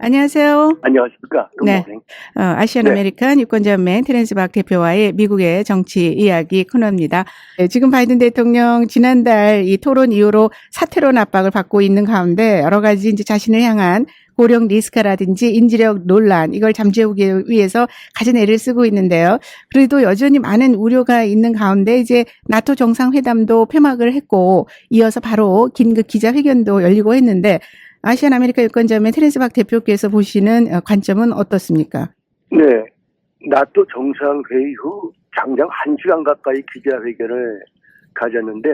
안녕하세요. 안녕하십니까. 네. 굿모닝. 아시안 네. 아메리칸 유권자연맹 테렌스 박 대표와의 미국의 정치 이야기 코너입니다. 네, 지금 바이든 대통령 지난달 이 토론 이후로 사퇴론 압박을 받고 있는 가운데 여러 가지 이제 자신을 향한 고령 리스크라든지 인지력 논란 이걸 잠재우기 위해서 가진 애를 쓰고 있는데요. 그래도 여전히 많은 우려가 있는 가운데 이제 나토 정상회담도 폐막을 했고 이어서 바로 긴급 기자회견도 열리고 했는데 아시안 아메리카 유권자연맹 테렌스 박 대표께서 보시는 관점은 어떻습니까? 네. 나토 정상회의 후 장장 1시간 가까이 기자회견을 가졌는데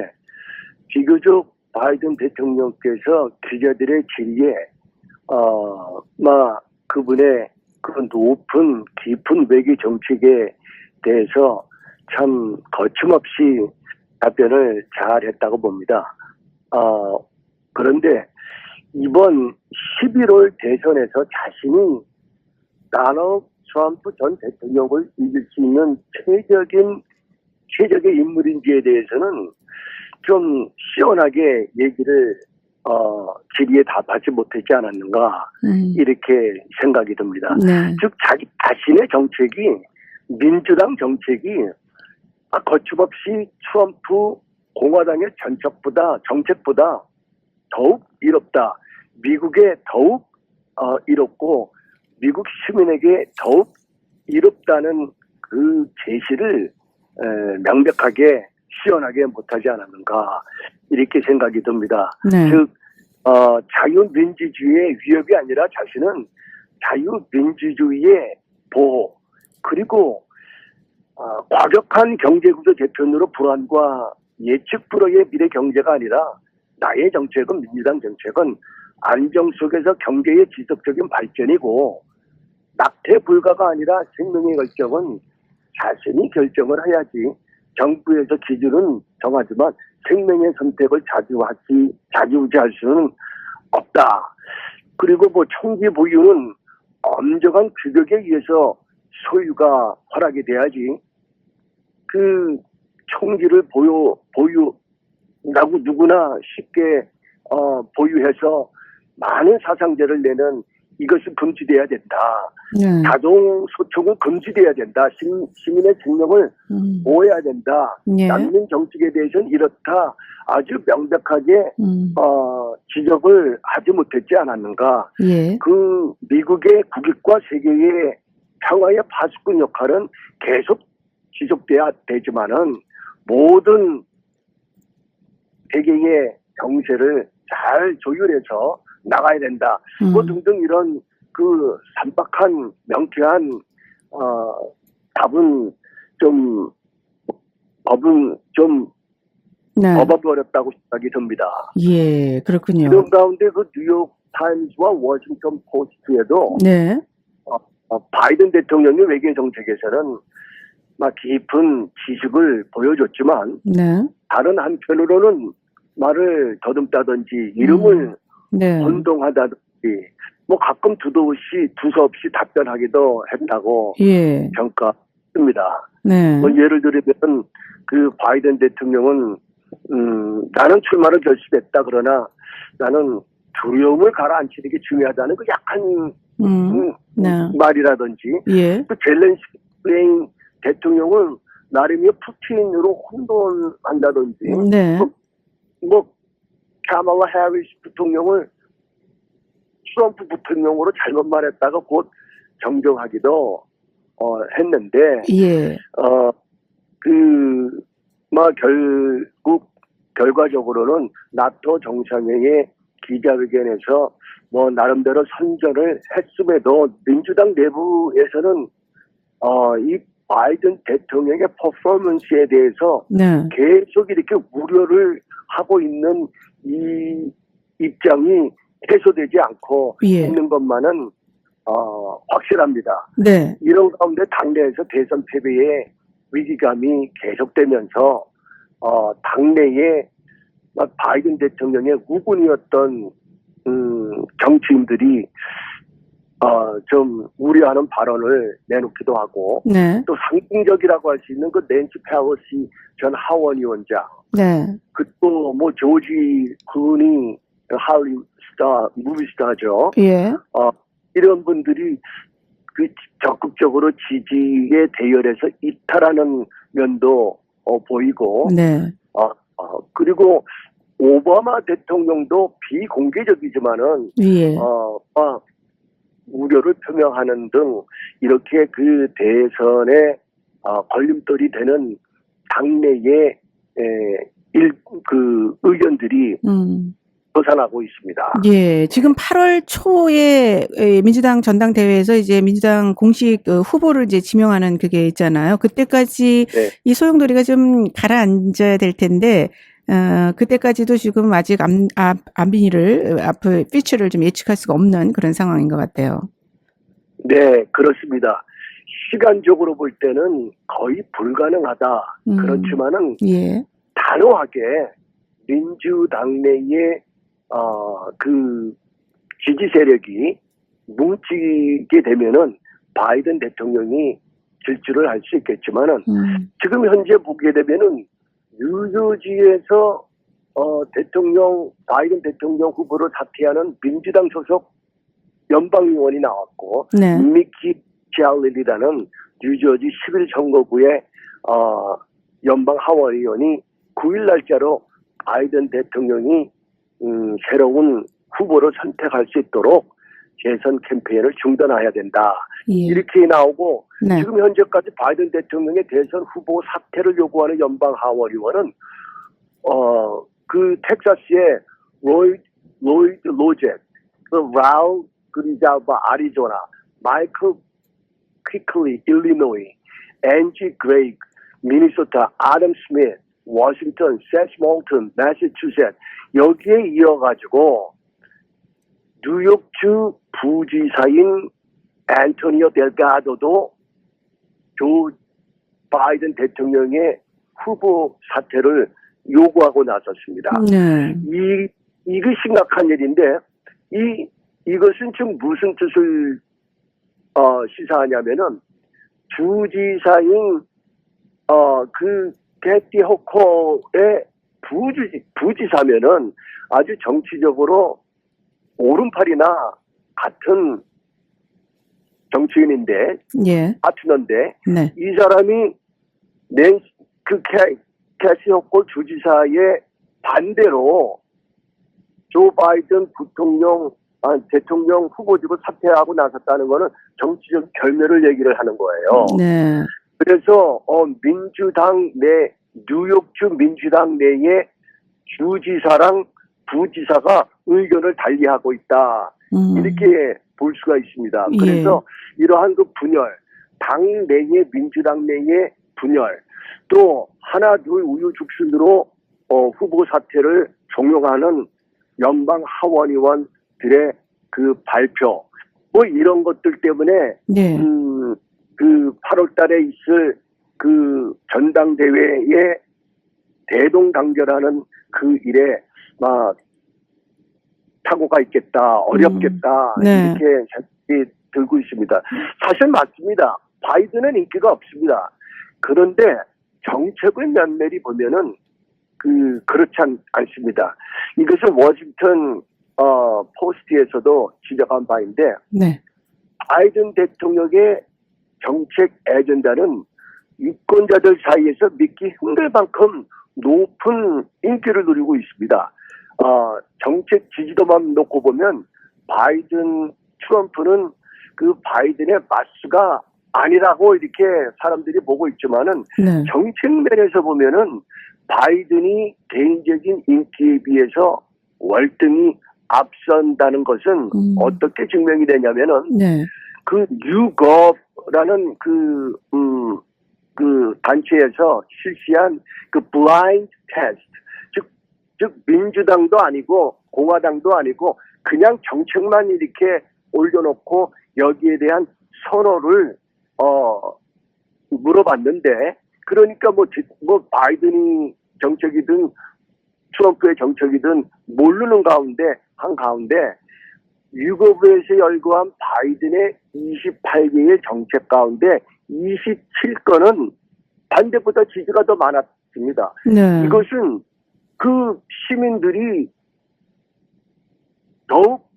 비교적 바이든 대통령께서 기자들의 질의에 그분의 그 높은 깊은 외교 정책에 대해서 참 거침없이 답변을 잘 했다고 봅니다. 그런데 이번 11월 대선에서 자신이 도널드 트럼프 전 대통령을 이길 수 있는 최적의 인물인지에 대해서는 좀 시원하게 얘기를 질의에 답하지 못했지 않았는가 이렇게 생각이 듭니다. 네. 즉 자기 자신의 정책이 민주당 정책이 거침없이 트럼프 공화당의 정책보다 더욱 이롭다. 미국에 더욱 이롭고 미국 시민에게 더욱 이롭다는 그 제시를 명백하게 시원하게 못하지 않았는가 이렇게 생각이 듭니다. 네. 즉 자유민주주의의 위협이 아니라 자신은 자유민주주의의 보호 그리고 과격한 경제구조 개편으로 불안과 예측 불허의 미래 경제가 아니라 나의 정책은 민주당 정책은 안정 속에서 경제의 지속적인 발전이고 낙태 불가가 아니라 생명의 결정은 자신이 결정을 해야지 정부에서 기준은 정하지만 생명의 선택을 자주우지할 수는 없다. 그리고 총기 보유는 엄정한 규격에 의해서 소유가 허락이 돼야지 그 총기를 보유라고 누구나 쉽게 보유해서 많은 사상자를 내는 이것이 금지돼야 된다. 네. 자동 소총은 금지돼야 된다. 시민의 생명을 보호해야 된다. 예. 난민 정책에 대해서는 이렇다. 아주 명백하게 지적을 하지 못했지 않았는가. 예. 그 미국의 국익과 세계의 평화의 파수꾼 역할은 계속 지속돼야 되지만은 모든 세계의 정세를 잘 조율해서 나가야 된다. 뭐 등등 이런 그 산박한 명쾌한 법은 좀 네. 업어버렸다고 생각이 듭니다. 예, 그렇군요. 이런 가운데 그 뉴욕 타임즈와 워싱턴 포스트에도 네. 바이든 대통령의 외교 정책에서는 깊은 지식을 보여줬지만 네. 다른 한편으로는 말을 더듬다든지 이름을 네. 혼동하다든지 가끔 두서없이 답변하기도 했다고 예. 평가합니다. 네. 예를 들면 그 바이든 대통령은 나는 출마를 결심했다 그러나 나는 두려움을 가라앉히는 게 중요하다는 그 약한 네. 말이라든지 예. 또 젤렌스키 대통령은 나름의 푸틴으로 혼돈한다든지 네. 카말라 해리스 부통령을 트럼프 부통령으로 잘못 말했다가 곧 정정하기도 했는데 예. 결과적으로는 나토 정상회의 기자회견에서 나름대로 선전을 했음에도 민주당 내부에서는 이 바이든 대통령의 퍼포먼스에 대해서 네. 계속 이렇게 우려를 하고 있는 이 입장이 해소되지 않고 예. 있는 것만은 확실합니다. 네. 이런 가운데 당내에서 대선 패배의 위기감이 계속되면서 당내에 바이든 대통령의 우군이었던 정치인들이 좀 우려하는 발언을 내놓기도 하고 네. 또 상징적이라고 할 수 있는 그 낸시 펠로시 전 하원 위원장 네. 그또 조지 클루니 할리 스타 무비 스타죠. 예. 이런 분들이 그 적극적으로 지지에 대열해서 이탈하는 면도 보이고, 네. 그리고 오바마 대통령도 비공개적이지만은 예. 우려를 표명하는 등 이렇게 그 대선에 걸림돌이 되는 당내의 그 의견들이 솟아나고 있습니다. 예, 지금 8월 초에 민주당 전당대회에서 이제 민주당 공식 후보를 이제 지명하는 그게 있잖아요. 그때까지 네. 이 소용돌이가 좀 가라앉아야 될 텐데, 그때까지도 지금 아직 안빈이를 앞을 피처를 좀 예측할 수가 없는 그런 상황인 것 같아요. 네, 그렇습니다. 시간적으로 볼 때는 거의 불가능하다. 그렇지만은 예. 단호하게 민주당 내의 그 지지 세력이 뭉치게 되면은 바이든 대통령이 질주를 할 수 있겠지만은 지금 현재 보게 되면은 뉴저지에서 바이든 대통령 후보를 사퇴하는 민주당 소속 연방의원이 나왔고, 네. 미키 샬릴이라는 뉴저지 11 선거구의 연방 하원의원이 9일 날짜로 바이든 대통령이 새로운 후보를 선택할 수 있도록 재선 캠페인을 중단해야 된다. 예. 이렇게 나오고, 네. 지금 현재까지 바이든 대통령의 대선 후보 사퇴를 요구하는 연방 하원의원은 그 텍사스의 로이드 로젯, 라울 그리자바 아리조나, 마이클 퀴클리 일리노이, 앤지 그레이그 미니소타, 아담 스미스, 워싱턴, 세스 몰튼, 매사추세츠, 여기에 이어가지고 뉴욕주 부지사인 앤토니오 델가도도 조 바이든 대통령의 후보 사퇴를 요구하고 나섰습니다. 네. 이게 심각한 일인데, 이것은 지금 무슨 뜻을 시사하냐면은, 주지사인 그 캐티 호커의 부지사면은 아주 정치적으로 오른팔이나 같은 정치인인데, 예. 파트너인데, 네. 이 사람이 그 캐시 호커 주지사의 반대로 조 바이든 대통령 후보직을 사퇴하고 나섰다는 것은 정치적 결멸을 얘기를 하는 거예요. 네. 그래서 민주당 내 뉴욕주 민주당 내의 주지사랑 부지사가 의견을 달리하고 있다. 이렇게 볼 수가 있습니다. 예. 그래서 이러한 그 분열, 당 내의 민주당 내의 분열, 또 하나 둘 우유죽순으로 후보 사퇴를 종용하는 연방 하원의원들의 그 발표, 뭐 이런 것들 때문에 네. 그 8월 달에 있을 그 전당대회에 대동단결하는 그 일에 막 사고가 있겠다, 어렵겠다, 네. 이렇게 생각이 들고 있습니다. 사실 맞습니다. 바이든은 인기가 없습니다. 그런데 정책의 면밀히 보면은 그렇지 않습니다. 이것은 워싱턴 포스트에서도 지적한 바인데, 네. 바이든 대통령의 정책 에전다는 유권자들 사이에서 믿기 힘들 만큼 높은 인기를 누리고 있습니다. 정책 지지도만 놓고 보면 트럼프는 그 바이든의 맞수가 아니라고 이렇게 사람들이 보고 있지만은, 네. 정책 면에서 보면은 바이든이 개인적인 인기에 비해서 월등히 앞선다는 것은 어떻게 증명이 되냐면은, 네. 그 뉴겁라는 그 단체에서 실시한 그 블라인드 테스트, 즉 민주당도 아니고 공화당도 아니고 그냥 정책만 이렇게 올려놓고 여기에 대한 선호를 물어봤는데, 그러니까 뭐 바이든이 정책이든 트럼프의 정책이든 모르는 가운데 유럽에서 열거한 바이든의 28개의 정책 가운데 27건은 반대보다 지지가 더 많았습니다. 네. 이것은 그 시민들이 더욱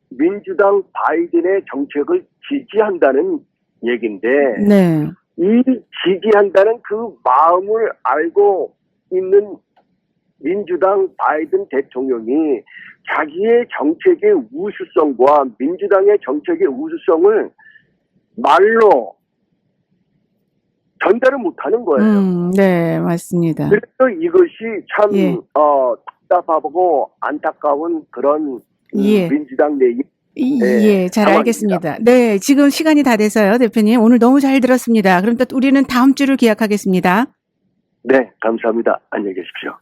민주당 바이든의 정책을 지지한다는 얘기인데 네. 이 지지한다는 그 마음을 알고 있는 민주당 바이든 대통령이 자기의 정책의 우수성과 민주당의 정책의 우수성을 말로 전달을 못하는 거예요. 네, 맞습니다. 그래서 이것이 참 예. 답답하고 안타까운 그런 예. 민주당 내의 예, 잘 상황입니다. 알겠습니다. 네, 지금 시간이 다 돼서요, 대표님. 오늘 너무 잘 들었습니다. 그럼 또 우리는 다음 주를 기약하겠습니다. 네, 감사합니다. 안녕히 계십시오.